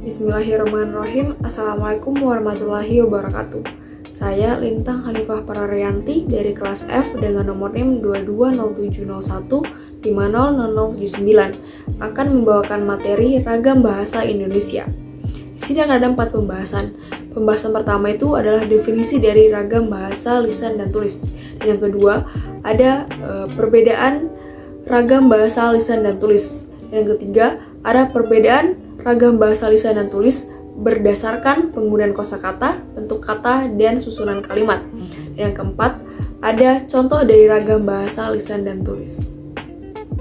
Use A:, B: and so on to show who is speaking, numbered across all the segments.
A: Bismillahirrahmanirrahim. Assalamualaikum warahmatullahi wabarakatuh. Saya Lintang Hanifah Pararianti dari kelas F dengan nomor NIM 220701500079 akan membawakan materi ragam bahasa Indonesia. Di sini akan ada 4 pembahasan. Pembahasan pertama itu adalah definisi dari ragam bahasa lisan dan tulis. Dan yang kedua ada perbedaan ragam bahasa lisan dan tulis. Dan yang ketiga ada perbedaan ragam bahasa lisan dan tulis berdasarkan penggunaan kosakata, bentuk kata, dan susunan kalimat. Dan yang keempat, ada contoh dari ragam bahasa lisan dan tulis.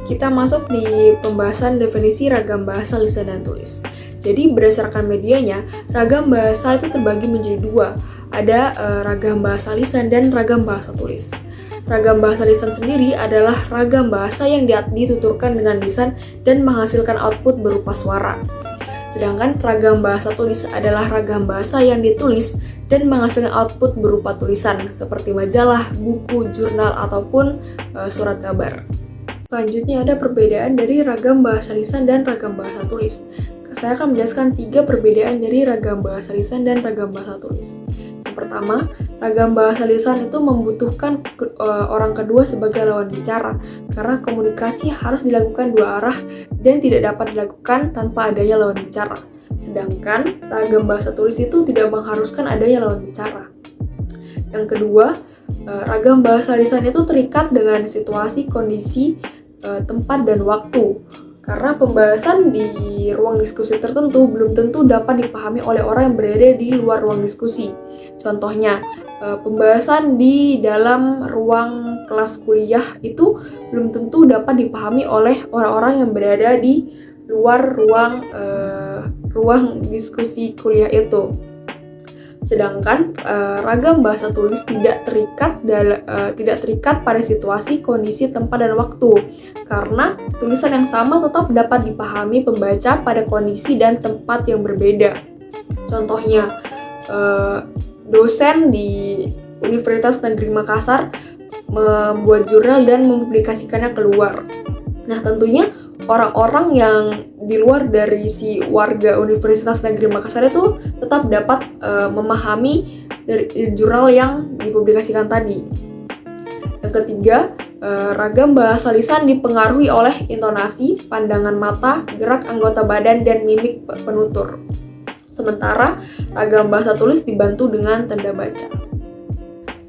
A: Kita masuk di pembahasan definisi ragam bahasa lisan dan tulis. Jadi berdasarkan medianya, ragam bahasa itu terbagi menjadi 2. Ada ragam bahasa lisan dan ragam bahasa tulis. Ragam bahasa lisan sendiri adalah ragam bahasa yang dituturkan dengan lisan dan menghasilkan output berupa suara. Sedangkan ragam bahasa tulis adalah ragam bahasa yang ditulis dan menghasilkan output berupa tulisan seperti majalah, buku, jurnal, ataupun surat kabar. Selanjutnya ada perbedaan dari ragam bahasa lisan dan ragam bahasa tulis. Saya akan menjelaskan 3 perbedaan dari ragam bahasa lisan dan ragam bahasa tulis. Yang pertama, ragam bahasa lisan itu membutuhkan orang kedua sebagai lawan bicara karena komunikasi harus dilakukan 2 arah dan tidak dapat dilakukan tanpa adanya lawan bicara. Sedangkan ragam bahasa tulis itu tidak mengharuskan adanya lawan bicara. Yang kedua, ragam bahasa lisan itu terikat dengan situasi, kondisi, tempat, dan waktu. Karena pembahasan di ruang diskusi tertentu belum tentu dapat dipahami oleh orang yang berada di luar ruang diskusi. Contohnya, pembahasan di dalam ruang kelas kuliah itu belum tentu dapat dipahami oleh orang-orang yang berada di luar ruang diskusi kuliah itu. Sedangkan ragam bahasa tulis tidak terikat pada situasi, kondisi, tempat, dan waktu. Karena tulisan yang sama tetap dapat dipahami pembaca pada kondisi dan tempat yang berbeda. Contohnya, dosen di Universitas Negeri Makassar membuat jurnal dan mempublikasikannya keluar. Nah, tentunya orang-orang yang di luar dari si warga Universitas Negeri Makassar itu tetap dapat memahami dari jurnal yang dipublikasikan tadi. Yang ketiga, ragam bahasa lisan dipengaruhi oleh intonasi, pandangan mata, gerak anggota badan, dan mimik penutur. Sementara ragam bahasa tulis dibantu dengan tanda baca.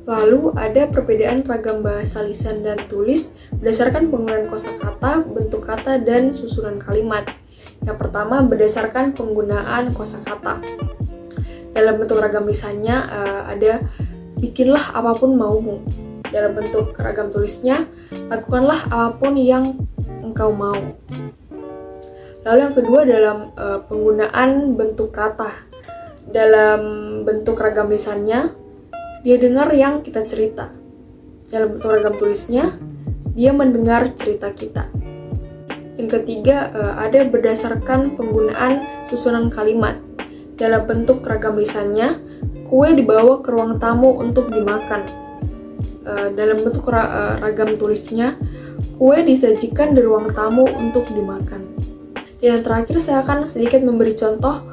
A: Lalu ada perbedaan ragam bahasa lisan dan tulis berdasarkan penggunaan kosakata, bentuk kata, dan susunan kalimat. Yang pertama berdasarkan penggunaan kosakata. Dalam bentuk ragam lisannya ada bikinlah apapun maumu. Dalam bentuk ragam tulisnya, lakukanlah apapun yang engkau mau. Lalu yang kedua dalam penggunaan bentuk kata. Dalam bentuk ragam lisannya, dia dengar yang kita cerita. Dalam bentuk ragam tulisnya, dia mendengar cerita kita. Yang ketiga, ada berdasarkan penggunaan susunan kalimat. Dalam bentuk ragam lisannya, kue dibawa ke ruang tamu untuk dimakan. Dalam bentuk ragam tulisnya, kue disajikan di ruang tamu untuk dimakan. Dan yang terakhir, saya akan sedikit memberi contoh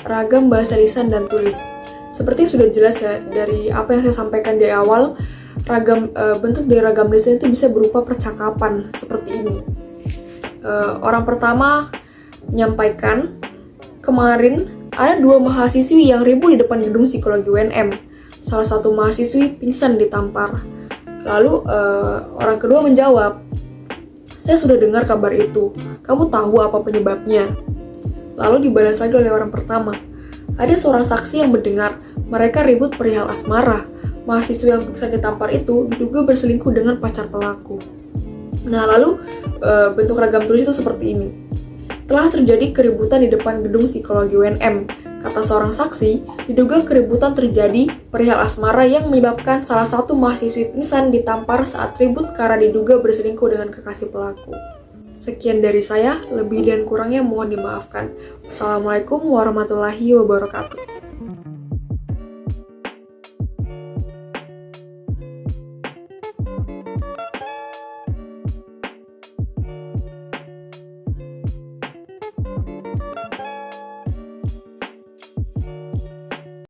A: ragam bahasa lisan dan tulis. Seperti sudah jelas ya dari apa yang saya sampaikan di awal, bentuk dari ragam lisan itu bisa berupa percakapan seperti ini. Orang pertama menyampaikan, kemarin ada 2 mahasiswi yang ribut di depan gedung psikologi UNM. Salah satu mahasiswi pingsan ditampar. Lalu orang kedua menjawab, saya sudah dengar kabar itu. Kamu tahu apa penyebabnya? Lalu dibalas lagi oleh orang pertama. Ada seorang saksi yang mendengar mereka ribut perihal asmara. Mahasiswa yang pingsan ditampar itu diduga berselingkuh dengan pacar pelaku. Nah, lalu bentuk ragam tulis itu seperti ini. Telah terjadi keributan di depan gedung psikologi UNM. Kata seorang saksi, diduga keributan terjadi perihal asmara yang menyebabkan salah satu mahasiswi pingsan ditampar saat ribut karena diduga berselingkuh dengan kekasih pelaku. Sekian dari saya, lebih dan kurangnya mohon dimaafkan. Wassalamualaikum warahmatullahi wabarakatuh.